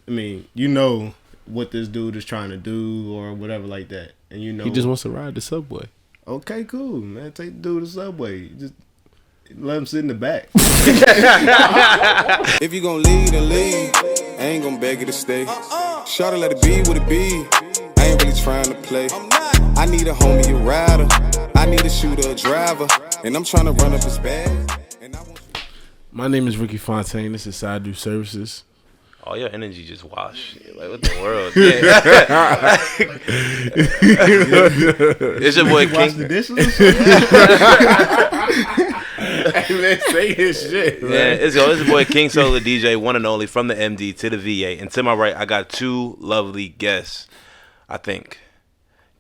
I mean, you know what this dude is trying to do or whatever like that, and you know he just wants to ride the subway. Okay, cool, man. Take the dude to the subway. Just let him sit in the back. If you gon' lead, then lead. I ain't gon' beg you to stay. Shawty let it be what it be. I ain't really trying to play. I need a homie, a rider. I need a shooter, a driver. And I'm trying to run up his bag. My name is Ricky Fontaine. This is Side Do Services. All your energy just washed. Like, what the world? Yeah. It's your boy King. Wash the dishes? Hey, man, say his shit, man. Yeah, it's your boy King Solar DJ, one and only, from the MD to the VA. And to my right, I got two lovely guests, I think.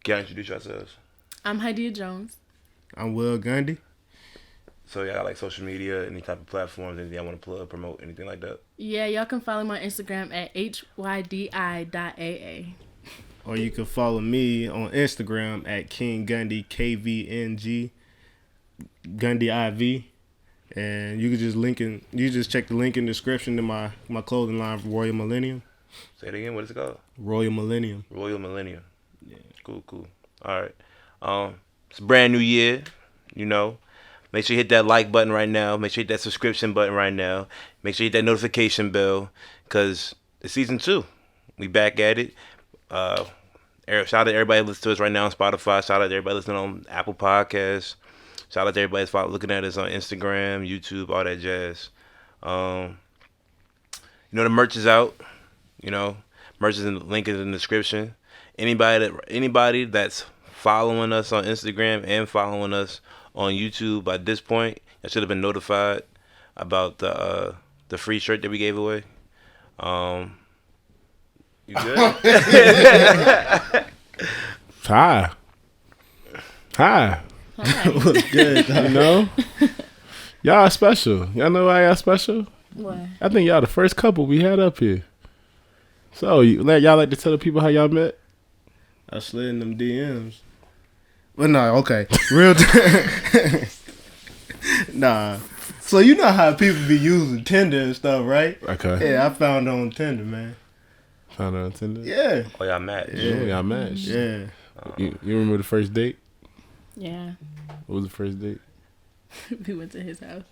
Can you introduce yourselves? I'm Haidia Jones. I'm Will Gundy. So y'all got like social media, any type of platforms, anything I want to plug, promote, anything like that? Yeah, y'all can follow me on Instagram at hydi.aa. Or you can follow me on Instagram at King Gundy, KVNG, Gundy IV. And you can just check the link in the description to my clothing line for Royal Millennium. Say it again, what is it called? Royal Millennium. Royal Millennium. Yeah. Cool. All right. It's a brand new year, you know. Make sure you hit that like button right now. Make sure you hit that subscription button right now. Make sure you hit that notification bell, because it's season 2. We back at it. Shout out to everybody listening to us right now on Spotify. Shout out to everybody listening on Apple Podcasts. Shout out to everybody that's looking at us on Instagram, YouTube, all that jazz. The merch is out. Merch is in the link is in the description. Anybody that's following us on Instagram and following us on YouTube by this point, I should have been notified about the free shirt that we gave away. You good? Hi. What's good? You know, y'all are special. Y'all know why y'all special? What? I think y'all the first couple we had up here. So y'all like to tell the people how y'all met? I slid in them DMs. Well, no, okay. Real Nah. So you know how people be using Tinder and stuff, right? Okay. Yeah, I found her on Tinder, man. Found her on Tinder? Yeah. Oh, y'all matched. Yeah, y'all matched. Yeah. You remember the first date? Yeah. What was the first date? We went to his house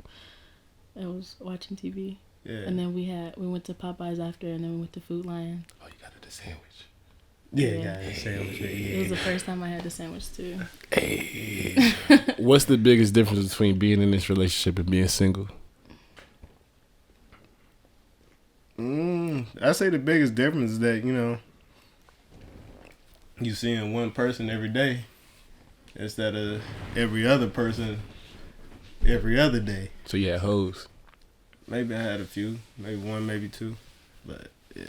and was watching TV. Yeah. And then we went to Popeyes after, and then we went to Food Lion. Oh, you got the sandwich. Yeah, got a sandwich. Yeah. It was the first time I had the sandwich too. Hey. What's the biggest difference between being in this relationship and being single? I say the biggest difference is that, you seeing one person every day instead of every other person every other day. So you had hoes? Maybe I had a few. Maybe one, maybe two. But, yeah.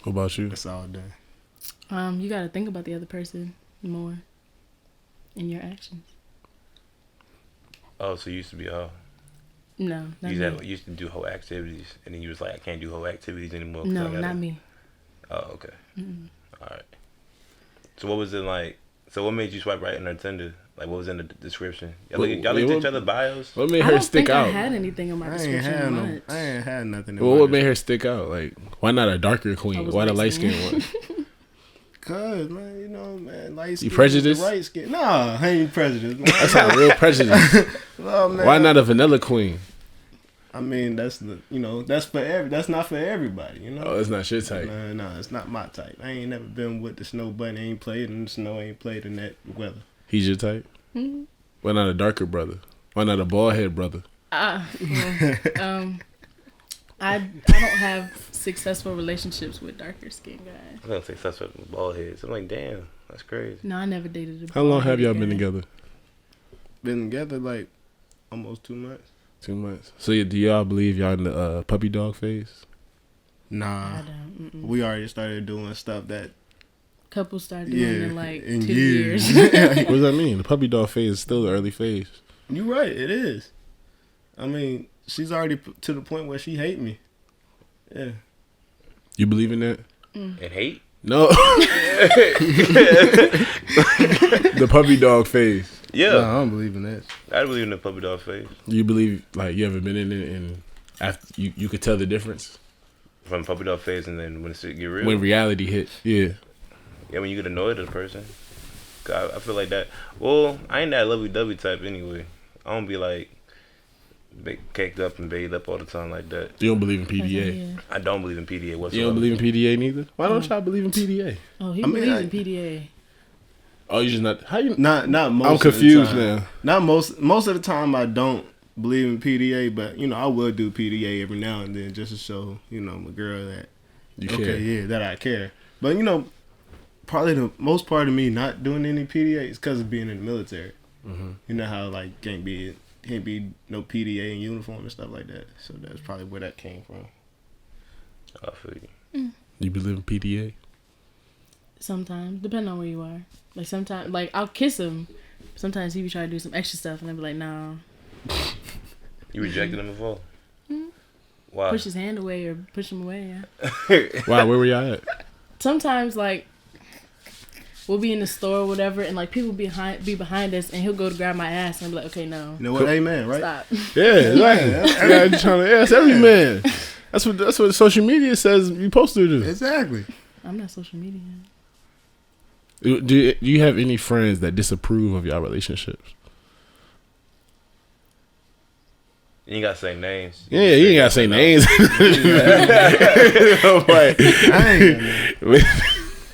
What about you? That's all done. You got to think about the other person more in your actions. Oh, so you used to be a hoe? No, not me. You used to do hoe activities, and then you was like, I can't do hoe activities anymore. No, not me. Oh, okay. Mm-mm. All right. So what was it like? So what made you swipe right on her Tinder? Like, what was in the description? Y'all looked at each other's bios? What made her stick out? I don't think I had anything in my description much. I ain't had nothing. Well, what made her stick out? Like, why not a darker queen? Why the light skinned one? Cause, man, light skin. You prejudiced? Right skin. Nah, I ain't prejudiced. Man. That's not real prejudice. Oh, man. Why not a vanilla queen? I mean, that's that's not for everybody, Oh, it's not your type. No, it's not my type. I ain't never been with the snow bunny. Ain't played in the snow. Ain't played in that weather. He's your type? Mm-hmm. Why not a darker brother? Why not a bald head brother? I don't have successful relationships with darker skinned guys. I was gonna say successful with bald heads. I'm like, damn, that's crazy. No, I never dated a How long have bald-headed y'all guy. been together? Been together like almost 2 months. 2 months. So do y'all believe y'all in the puppy dog phase? Nah, I don't. Mm-mm. we already started doing stuff that Couples start doing in like in 2 years. What does that mean? The puppy dog phase is still the early phase. You're right. It is. I mean, she's already to the point where she hate me. Yeah. You believe in that? And hate? No. The puppy dog phase. Yeah. No, I don't believe in that. I believe in the puppy dog phase. You believe, like, you ever been in it and after you could tell the difference? From puppy dog phase, and then when it get real. When reality hit, yeah. Yeah, when you get annoyed at a person. I feel like that. Well, I ain't that lovey-dovey type anyway. I don't be like caked up and bathed up all the time like that. You don't believe in PDA? I don't believe in PDA whatsoever. You don't believe in PDA neither? Why don't y'all believe in PDA? Oh, he believes in PDA. Oh, you just not? How you? Not most. I'm confused of the time. now. Not most of the time. I don't believe in PDA, but I will do PDA every now and then just to show my girl that You care. that I care. But probably the most part of me not doing any PDA is because of being in the military. Mm-hmm. You know how like can't be no PDA in uniform and stuff like that. So that's probably where that came from. I feel you. You believe in PDA? Sometimes, depending on where you are. Like sometimes, like I'll kiss him. Sometimes he be trying to do some extra stuff, and I'll be like, nah. You rejected him before? Why? Push his hand away or push him away. Yeah. Wow, where were y'all at? Sometimes like we'll be in the store or whatever, and like people be behind us, and he'll go to grab my ass, and I'll be like, okay, no. You know what? Amen, right? Stop. Yeah, exactly. Yeah, trying to ask every man. That's what social media says you're supposed to do. Exactly. I'm not social media. Do you have any friends that disapprove of y'all relationships? You ain't gotta say names. Yeah, you ain't gotta say names.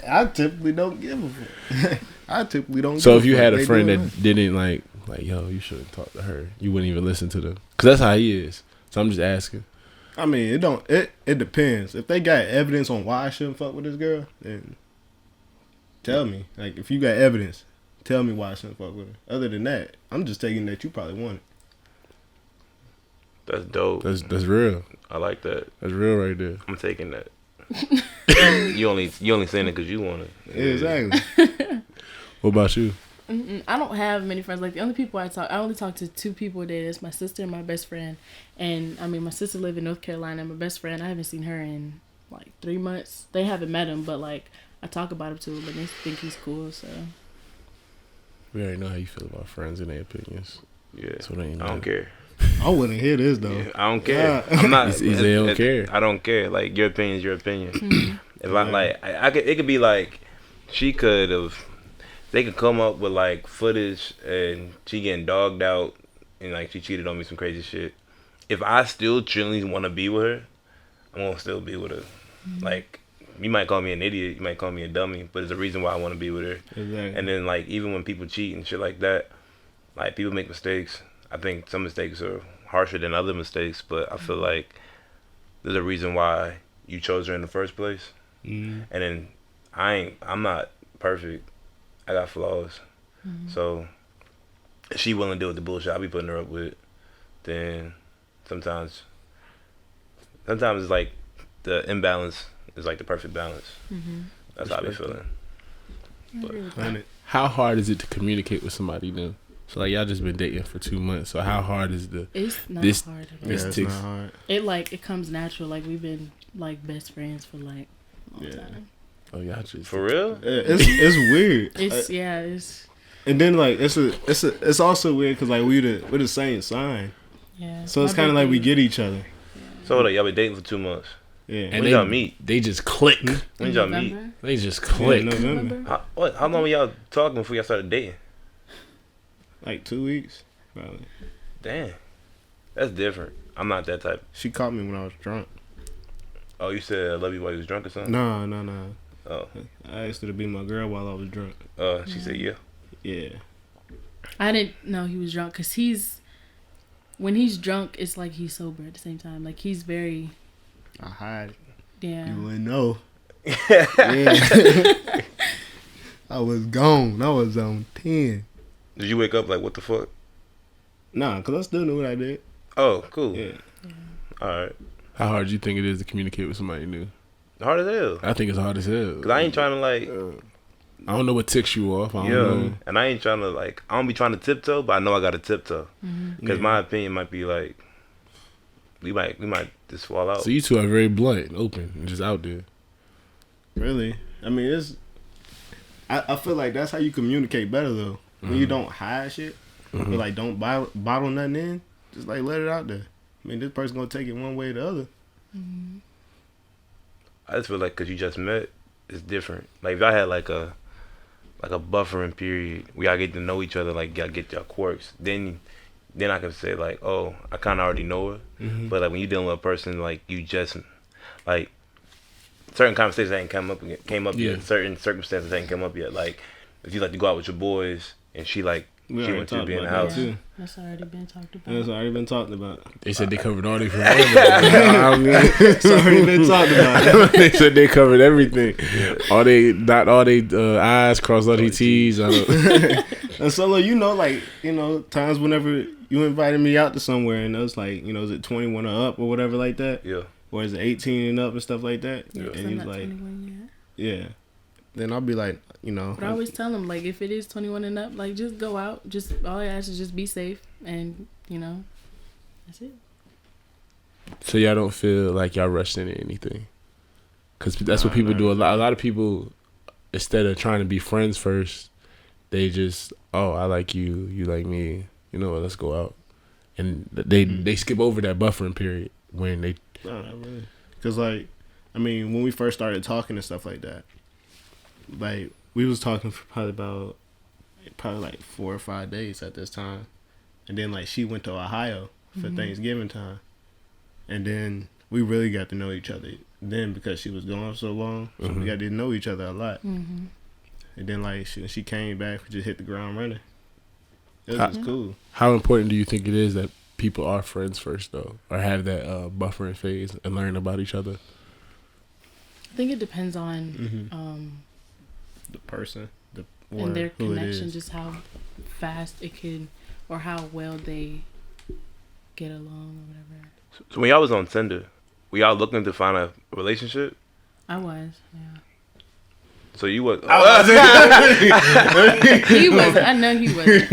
I typically don't give a fuck. I typically don't. So give if you fuck. had a They friend doing that didn't like, yo, you shouldn't talk to her. You wouldn't even listen to them, cause that's how he is. So I'm just asking. I mean, it depends. If they got evidence on why I shouldn't fuck with this girl, then tell me. Like, if you got evidence, tell me why I shouldn't fuck with her. Other than that, I'm just taking that you probably want it. That's dope. That's real. I like that. That's real right there. I'm taking that. you only saying it because you want it. Yeah, exactly. What about you? I don't have many friends. Like the only people I only talk to 2 people a day. That's my sister and my best friend. And I mean, my sister lives in North Carolina. My best friend, I haven't seen her in like 3 months. They haven't met him, but like I talk about him to them, but they think he's cool. So We already know how you feel about friends and their opinions. Yeah, So they ain't I don't care. I wouldn't hear this though. Yeah, I don't care. I'm not. They don't care. I don't care. Like your opinion is your opinion. If I like, I could. It could be like she could have. They could come up with like footage and she getting dogged out and like she cheated on me some crazy shit. If I still genuinely want to be with her, I'm gonna still be with her. Like you might call me an idiot, you might call me a dummy, but there's a reason why I want to be with her. Exactly. And then like even when people cheat and shit like that, like people make mistakes. I think some mistakes are harsher than other mistakes, but I feel like there's a reason why you chose her in the first place. And then I'm not perfect. I got flaws. So if she willing to deal with the bullshit I be putting her up with, then sometimes it's like the imbalance is like the perfect balance. That's how I be feeling. But How hard is it to communicate with somebody new? So like y'all just been dating for 2 months. So how hard is it's not hard at all. Yeah, it's not hard. It comes natural. Like we've been like best friends for like a long time. Oh, y'all just for real? Yeah, it's weird. It's And then like it's also weird because like we're the same sign. yeah. So it's kind of like we get each other. So hold on, y'all been dating for 2 months. Yeah. and When y'all meet? They just click. When y'all meet? November? They just Yeah, click. November. How long were y'all talking before y'all started dating? Like 2 weeks, probably. Damn, that's different. I'm not that type. She caught me when I was drunk. Oh, you said I love you while you was drunk or something? No. Oh, I asked her to be my girl while I was drunk. she said yeah. Yeah. I didn't know he was drunk because when he's drunk, it's like he's sober at the same time. Like he's very. I hide it. Yeah. You wouldn't know. Yeah. I was gone. I was on 10. Did you wake up like what the fuck? Nah, because I still knew what I did. Oh, cool. Yeah. All right. How hard do you think it is to communicate with somebody new? Hard as hell. I think it's hard as hell. Cause I ain't trying to like. I don't know what ticks you off. I don't know. And I ain't trying to like. I don't be trying to tiptoe, but I know I got to tiptoe. Because my opinion might be like. We might just fall out. So you two are very blunt and open and just out there. Really? I mean, I feel like that's how you communicate better, though. When you don't hide shit. Or like don't bottle nothing in. Just like let it out there. I mean, this person going to take it one way or the other. I just feel like because you just met, it's different. Like if I had like a buffering period, we all get to know each other, like y'all get your quirks. Then I can say like, oh, I kind of already know her. Mm-hmm. But like when you're dealing with a person, like you just like certain conversations ain't came up yet. Certain circumstances ain't come up yet. Like if you like to go out with your boys and she like she wants you to be in the house. Yeah, that's already been talked about. That's already been talked about. They said they covered all different angles. It's already been talked about. They said they covered everything. All they dot all they I's, cross all they T's. And so, like, times whenever you invited me out to somewhere and it was like, is it 21 or up or whatever like that? Yeah. Or is it 18 and up and stuff like that? Yeah. And he's like, 21 yet. yeah. Then I'll be like, But I always tell them, like, if it is 21 and up, like, just go out. Just all I ask is just be safe, and that's it. So y'all don't feel like y'all rushed into anything, because that's what people do. A lot of people, instead of trying to be friends first, they just, oh, I like you, you like me. You know what? Let's go out, and they skip over that buffering period when they. No, not really. Because when we first started talking and stuff like that, like we was talking for probably like 4 or 5 days at this time, and then like she went to Ohio for Thanksgiving time, and then we really got to know each other then because she was gone so long, so we got to know each other a lot. Mm-hmm. And then like she came back, we just hit the ground running. It was just cool. How important do you think it is that people are friends first though, or have that buffering phase and learn about each other? I think it depends on The person, and their connection, just how fast it can, or how well they get along or whatever. So when y'all was on Tinder, were y'all looking to find a relationship? I was, yeah. So you was. He wasn't. I know he wasn't.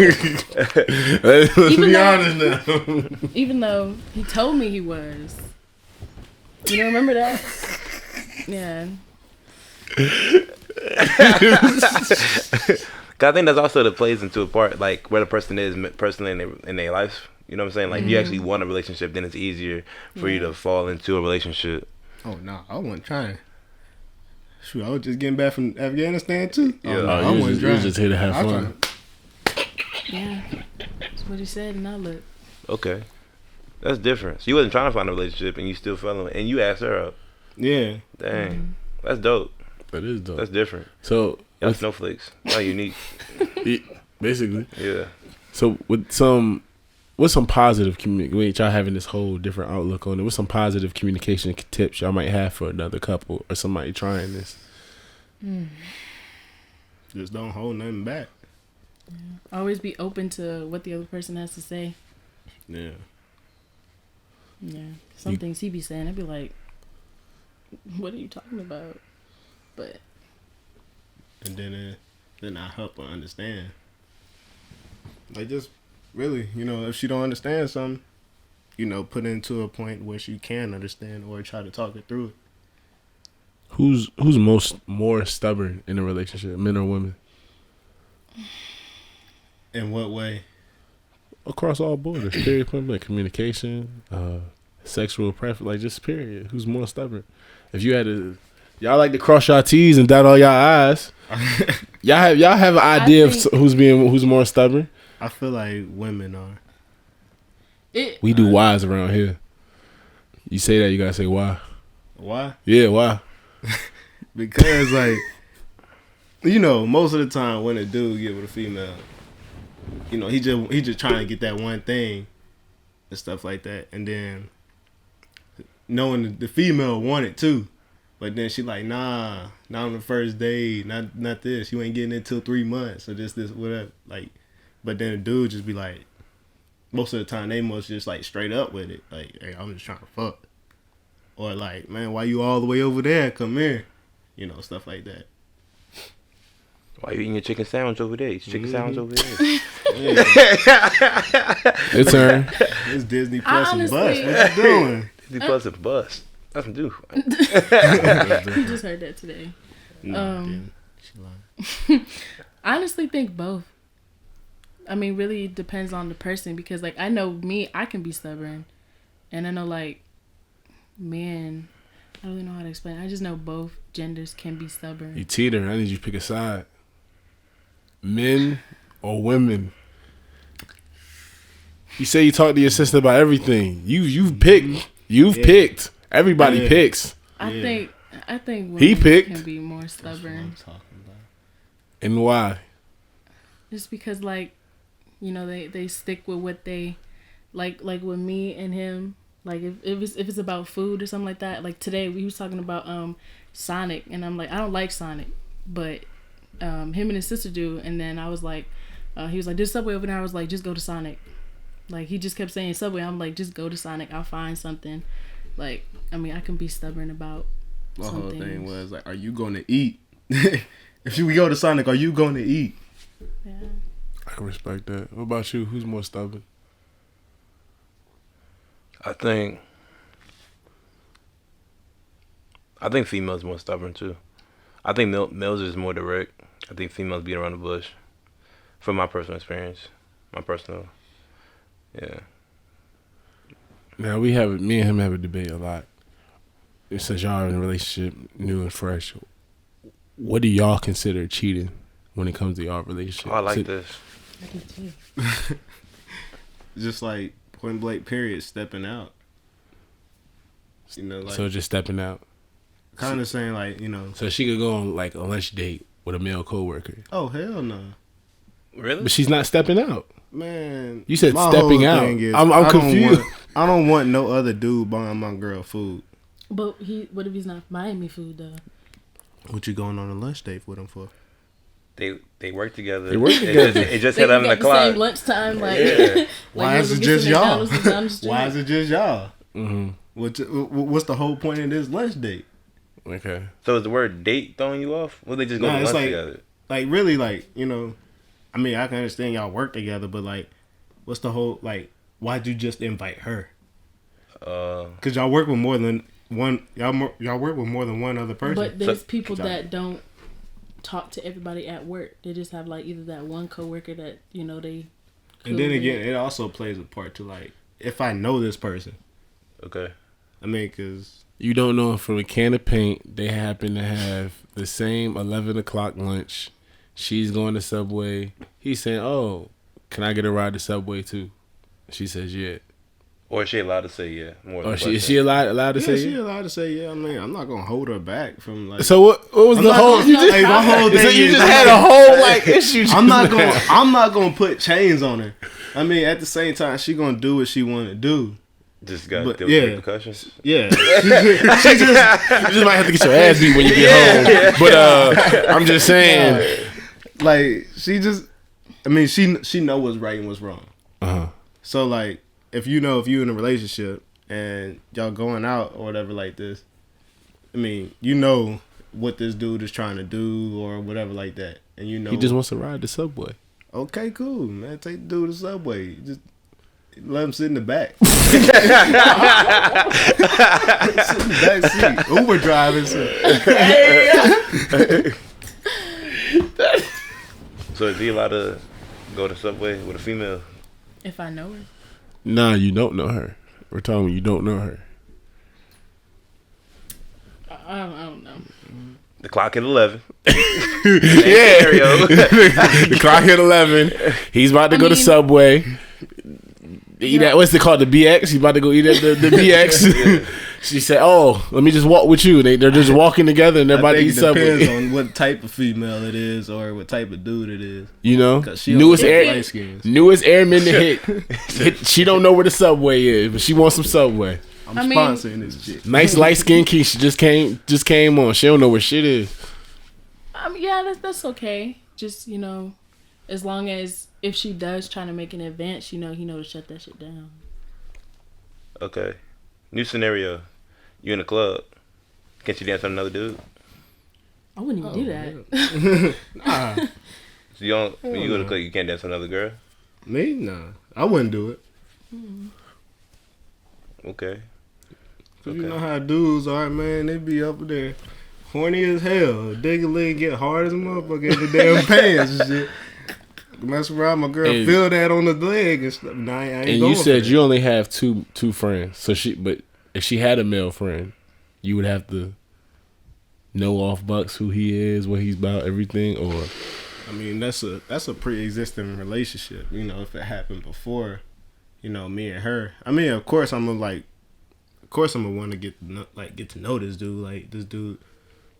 Let's Even be though- honest now. Even though he told me he was. You don't remember that? Yeah. Cause I think that's also that plays into a part, like where the person is personally in their life. You know what I'm saying? Like, if you actually want a relationship, then it's easier for you to fall into a relationship. Oh no, I wasn't trying. Shoot, I was just getting back from Afghanistan too. Yeah. I you wasn't was just here to have I was fun. Yeah. That's what he said, and I looked. Okay, that's different. So you wasn't trying to find a relationship, and you still fell in, and you asked her out. Yeah. Dang, that's dope. That is dope. That's different. So Y'all snowflakes. Y'all unique. basically. Yeah. So what's some positive communication? Y'all having this whole different outlook on it. What's some positive communication tips y'all might have for another couple or somebody trying this? Just don't hold nothing back. Yeah. Always be open to what the other person has to say. Yeah. Yeah. Some things he be saying, I'd be like, what are you talking about? But. And then I help her understand. Like, just really, if she don't understand something, put it into a point where she can understand or try to talk it through. Who's more stubborn in a relationship, men or women? In what way? Across all borders, period. Like communication, sexual preference, like just period. Who's more stubborn? If you had to, y'all like to cross your T's and dot all y'all I's. y'all have an idea of who's more stubborn? I feel like women are. We do whys around here. You say that, you gotta say why. Why? Yeah, why? Because most of the time when a dude get with a female, he just trying to get that one thing and stuff like that, and then knowing the female want it too, but then she like, nah, not on the first date, not this. You ain't getting it till 3 months or this whatever. Like, but then the dude just be like, most of the time they must just like straight up with it, like, hey, I'm just trying to fuck, or like, man, why you all the way over there? Come here, stuff like that. Why you eating your chicken sandwich over there? Eat your chicken sandwich over there. It's her. It's Disney Plus and Honestly, Bust. What you doing? Disney Plus and Bust. That's some dude. You just heard that today. No, I didn't. She lied. I honestly think both. I mean, really it depends on the person, because like I know me, I can be stubborn, and I know like men, don't really know how to explain. I just know both genders can be stubborn. You teeter. I need you to pick a side. Men or women. You say you talk to your sister about everything. You've picked. You've picked. Everybody picks. I think women He picked. can be more stubborn. And why? Just because, like, you know, they stick with what they like with me and him. Like if it's about food or something like that. Like today we was talking about Sonic, and I'm like, I don't like Sonic, but him and his sister do. And then I was like, he was like, there's Subway over there. I was like, just go to Sonic. Like he just kept saying Subway. I'm like, just go to Sonic. I'll find something. Like, I mean, I can be stubborn about. My whole thing was like, are you gonna eat? If we go to Sonic, are you gonna eat? Yeah. I can respect that. What about you? Who's more stubborn? I think females more stubborn too. I think males is more direct. I think females beat around the bush. From my personal experience, yeah. Now me and him have a debate a lot. Since y'all are in a relationship, new and fresh, what do y'all consider cheating when it comes to y'all relationship? Oh, I like this. I do too. Just like point blank period, stepping out. You know, like So just stepping out. kind of saying like, you know, So she could go on like a lunch date with a male coworker, oh hell no, Really? but she's not stepping out. man. You said my stepping whole out. thing is, I'm I don't confused. I don't want no other dude buying my girl food. But what if he's not buying me food though? What you going on a lunch date with him for? They work together. They work together. It just They hit 11 got the o'clock. same lunchtime. Like, Yeah. like Why is go it get just some y'all? McDonald's down the street. Why is it just y'all? Mm-hmm. What's the whole point of this lunch date? Okay. So is the word date throwing you off? Well, they just go Nah, to it's lunch like- together. Like really, like, you know, I mean, I can understand y'all work together, but like, what's the whole like? Why'd you just invite her? Cause y'all work with more than one. Y'all work with more than one other person. But there's So- people that don't talk to everybody at work. They just have like either that one coworker that you know they. And then again, it also plays a part to like if I know this person. Okay. I mean, cause You don't know if from a can of paint they happen to have the same 11 o'clock lunch. She's going to Subway. He's saying, "Oh, can I get a ride to Subway too?" She says, "Yeah." Or is she allowed to say yeah? More than Or one is she allowed to yeah, say she yeah? allowed to say yeah. I mean, I'm not gonna hold her back from like. So what was I'm the not whole? gonna- You just, Hey, my whole so thing you is just I'm had not- a whole like issue. I'm not gonna put chains on her. I mean, at the same time, she gonna do what she want to do. Just got But, to deal with yeah. repercussions. Yeah, she just You just might have to get your ass beat when you get home. But I'm just saying. like she just. I mean, she know what's right and what's wrong. Uh-huh. So like, if you in a relationship and y'all going out or whatever like this, I mean, you know what this dude is trying to do or whatever like that, and you know He just wants to ride the Subway. okay, cool, man. Take the dude to Subway. Just let him sit in the back. Sit in the back seat. Uber driving. So is he allowed to go to Subway with a female? If I know her. Nah, you don't know her. We're talking you don't know her. I don't know. The clock at 11. Yeah. Scenario. The clock hit 11. He's about to go to mean- Subway. Eat at, what's it called? The BX? He's about to go eat at the BX. She said, "Oh, let me just walk with you." They're just walking together and they're about to eat depends Subway. on what type of female it is or what type of dude it is. You know, 'Cause she newest only air, light skins. newest airman to hit. She don't know where the Subway is, but she wants some Subway. I'm I mean- sponsoring this chick. Nice light skinned Keisha just came on. She don't know where shit is. Yeah, that's okay. Just as long as if she does try to make an advance, he know to shut that shit down. Okay. New scenario. You in a club. Can't you dance with another dude? I wouldn't even do that. Nah, So you don't, when you go to the club, you can't dance with another girl? me, nah, I wouldn't do it. Okay. 'Cause you know how dudes are, man. They be up there, horny as hell. Dig a leg, get hard as a motherfucker in the damn pants and shit. Mess around, my girl And- feel that on the leg and stuff. Nah, I ain't And going you for said that. you only have two friends. So but if she had a male friend, you would have to know off Bucks who he is, what he's about, everything, or I mean, that's a pre-existing relationship. You know, if it happened before, you know, me and her. I mean, of course, I'm gonna want to get to know this dude. Like, this dude,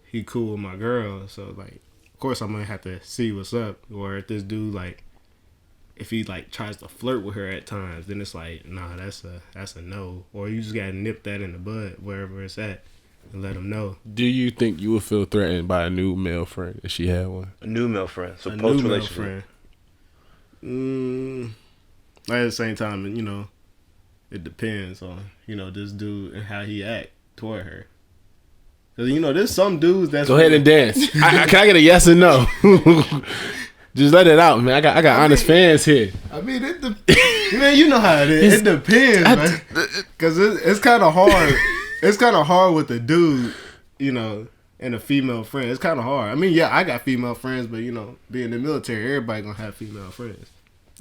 he cool with my girl, so like, of course, I'm gonna have to see what's up. Or if this dude, like, if he like tries to flirt with her at times, then it's like, nah, that's a no. Or you just gotta nip that in the bud wherever it's at and let him know. do you think you would feel threatened by a new male friend if she had one? A new male friend. So A post new male relationship. friend. At the same time, you know, it depends on, you know, this dude and how he act toward her. Cause you know, there's some dudes that's Go ahead and dance. Can I get a yes or no? Just let it out, man. I got honest fans here. I mean, man, you know how it is. It depends, man. Cause it's kind of hard. It's kind of hard with a dude, you know, and a female friend. It's kind of hard. I mean, yeah, I got female friends, but you know, being in the military, everybody gonna have female friends.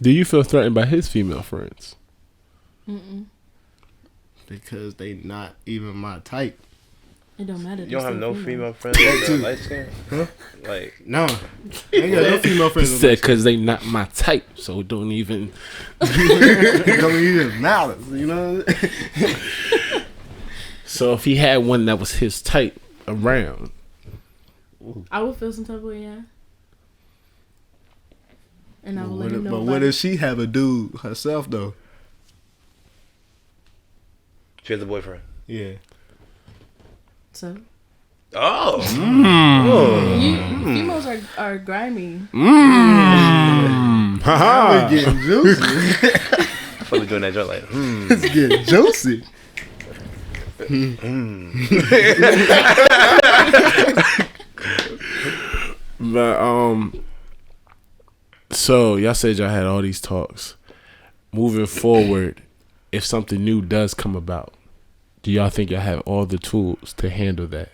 Do you feel threatened by his female friends? Because they not even my type. It don't matter. You don't have no female friends that are light skin? Huh? Like, No, I ain't got no female He friends. said because they not my type, so it don't even. It don't even matter, you know. So if he had one that was his type around, I would feel some type of way, yeah. And I would let him know. But about what it. if she have a dude herself though? she has a boyfriend. Yeah. So Oh. females are grimy. Now we getting juicy. I feel like doing that joint like, It's getting juicy. but so y'all said y'all had all these talks. Moving forward, if something new does come about, do y'all think y'all have all the tools to handle that?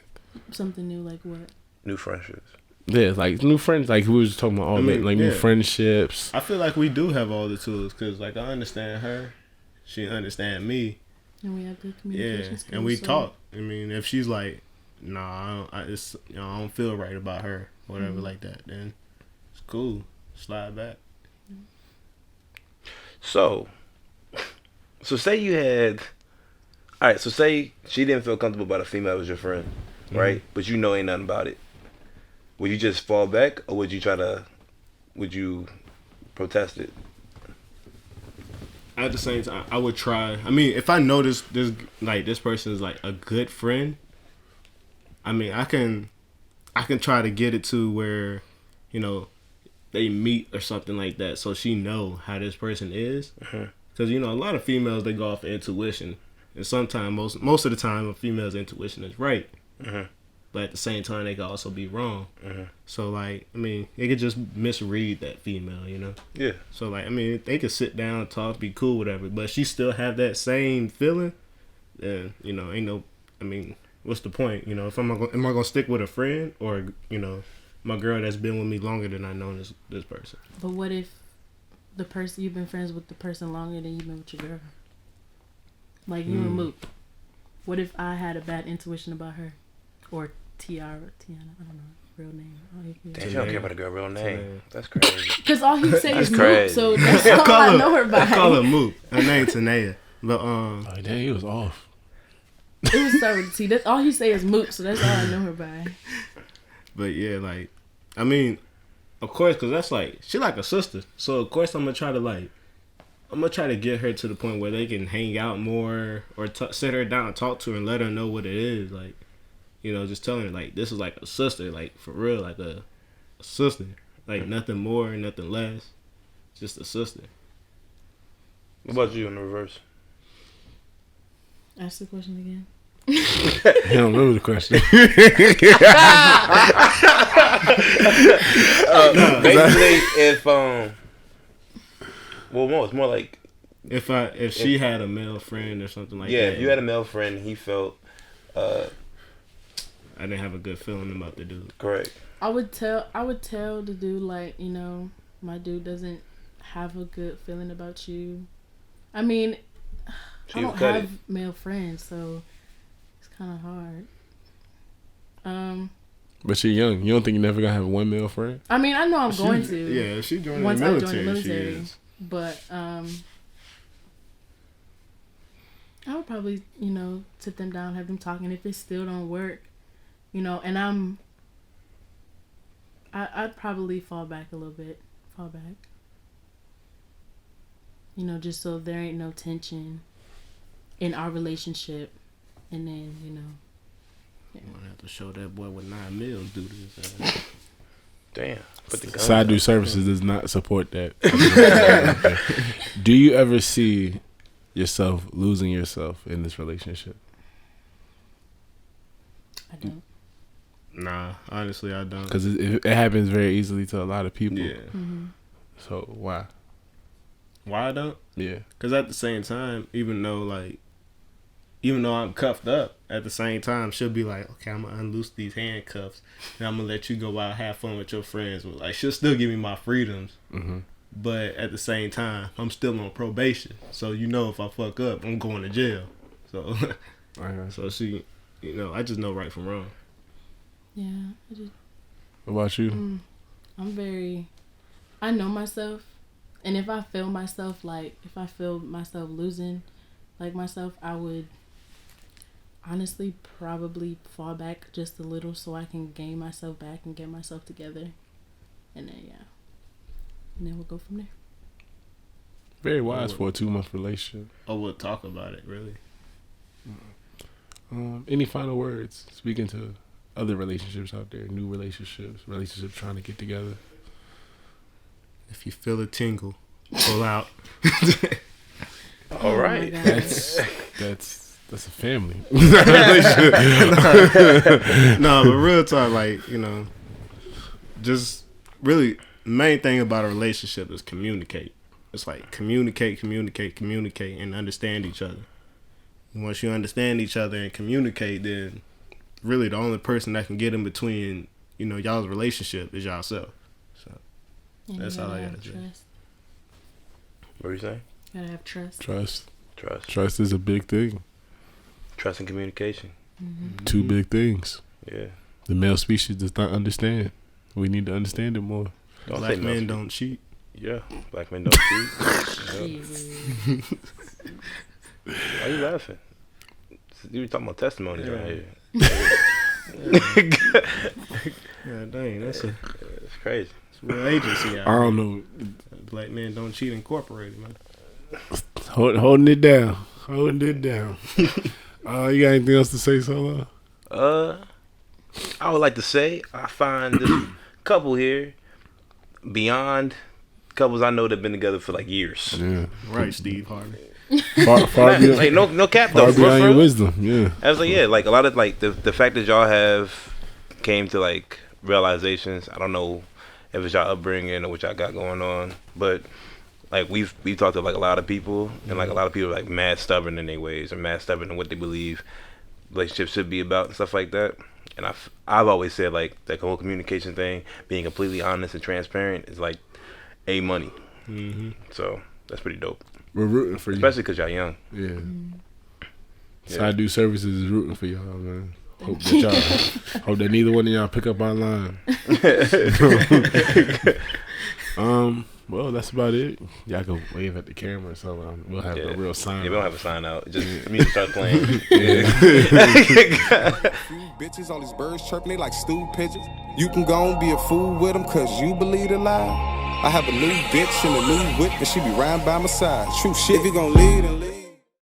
Something new, like what? new friendships. Yeah, like new friends, like we were just talking about all that, like new yeah. friendships. I feel like we do have all the tools because, like, I understand her, she understand me. And we have good Yeah, communication skills. and we so- talk. I mean, if she's like, nah, I don't feel right about her, whatever, like that, then it's cool. Slide back. So say you had, all right. So say she didn't feel comfortable about a female as your friend, right? But you know ain't nothing about it. Would you just fall back, or would you protest it? At the same time, I would try. I mean, if I know this person is like a good friend, I mean, I can try to get it to where, you know, they meet or something like that, so she know how this person is. Because you know, a lot of females, they go off intuition, and sometimes most of the time, a female's intuition is right, but at the same time, they can also be wrong. So like, I mean, they could just misread that female, you know. Yeah. So like, I mean, they could sit down, talk, be cool, whatever, but she still have that same feeling, then you know, ain't no. I mean, what's the point? You know, if am I gonna stick with a friend or, you know, my girl that's been with me longer than I know this person? But what if the person you've been friends with the person longer than you've been with your girl? Like you and Mook. What if I had a bad intuition about her, or Tiana? I don't know real name. Damn, you don't care about a girl real name. That's crazy. Because all he say is Mook, crazy. so that's all I know her by. I call her Mook. Her name Tanea. But Oh, damn, he was off. It was started with T. That's all he say is Mook, so that's all I know her by. But yeah, like, I mean, of course, because that's like, she like a sister. So, of course, I'm going to try to get her to the point where they can hang out more or sit her down and talk to her and let her know what it is. Like, you know, just telling her, like, this is like a sister, like, for real, like a sister. Like, nothing more, nothing less. Just a sister. What about you in the reverse? Ask the question again. I don't remember the question. Basically, if well, no, it's more like If she had a male friend or something like that. if you had a male friend, he felt I didn't have a good feeling about the dude. correct. I would tell the dude, like, you know, my dude doesn't have a good feeling about you. I mean, I don't cut have it. male friends, so it's kind of hard. But you're young. You don't think you're never gonna have one male friend? I mean, I know I'm going to. Yeah, she joined once the I military. join the military. She is. But I would probably, sit them down, have them talking. If it still don't work, and I'd probably fall back a little bit. Just so there ain't no tension in our relationship. And then, I'm gonna have to show that boy what 9 mils do this. Damn. Put the gun Side down. Do Services does not support that. Do you ever see yourself losing yourself in this relationship? I don't. Nah, honestly, I don't. Because it happens very easily to a lot of people. Yeah. Mm-hmm. So why? Why I don't? Yeah. Because at the same time, even though I'm cuffed up, at the same time, she'll be like, okay, I'm going to unloose these handcuffs, and I'm going to let you go out, have fun with your friends. Like, she'll still give me my freedoms, but at the same time, I'm still on probation. So, if I fuck up, I'm going to jail. So, so she, I just know right from wrong. Yeah. What about you? I know myself. And if I feel myself, losing, myself, I would honestly probably fall back just a little so I can gain myself back and get myself together. And then, and then we'll go from there. Very wise for a 2-month relationship. Oh, we'll talk about it, really. Any final words speaking to other relationships out there, new relationships trying to get together? If you feel a tingle, pull out. All right. That's a family. No, but real talk, just really main thing about a relationship is communicate. It's like communicate, and understand each other. And once you understand each other and communicate, then really the only person that can get in between, y'all's relationship is yourself. So and that's all I gotta say. What were you saying? You gotta have trust. Trust is a big thing. Trust and communication. Mm-hmm. 2 big things. Yeah. The male species does not understand. We need to understand it more. Black men don't cheat. Yeah, black men don't cheat. Why are you laughing? You were talking about testimonies right here. Yeah, dang, that's It's crazy. a real agency out I don't know. Black Men Don't Cheat Incorporated, man. Holding it down. You got anything else to say, Solo? I would like to say I find this couple here beyond couples I know that have been together for years. Yeah. Right, Steve Harvey. Far beyond, no cap though. far beyond your wisdom. Yeah. I was a lot of the fact that y'all have came to realizations. I don't know if it's y'all upbringing or what y'all got going on, but we've talked to a lot of people, and a lot of people are mad stubborn in their ways or mad stubborn in what they believe relationships should be about and stuff like that. And I've always said that whole communication thing, being completely honest and transparent is money. Mm-hmm. So that's pretty dope. We're rooting for you. Especially because y'all young. Yeah. Yeah. Side Do Services is rooting for y'all, man. Hope that neither one of y'all pick up our line. Well, that's about it. Y'all can wave at the camera, so we'll have a real sign. Yeah, we don't have a sign out. Just music start playing. Bitches, all these birds chirping, they like stool pigeons. You can go and be a fool with them cause you believe the lie. I have a new bitch and a new whip and she be riding by my side. True shit. If you gon' lead and lead.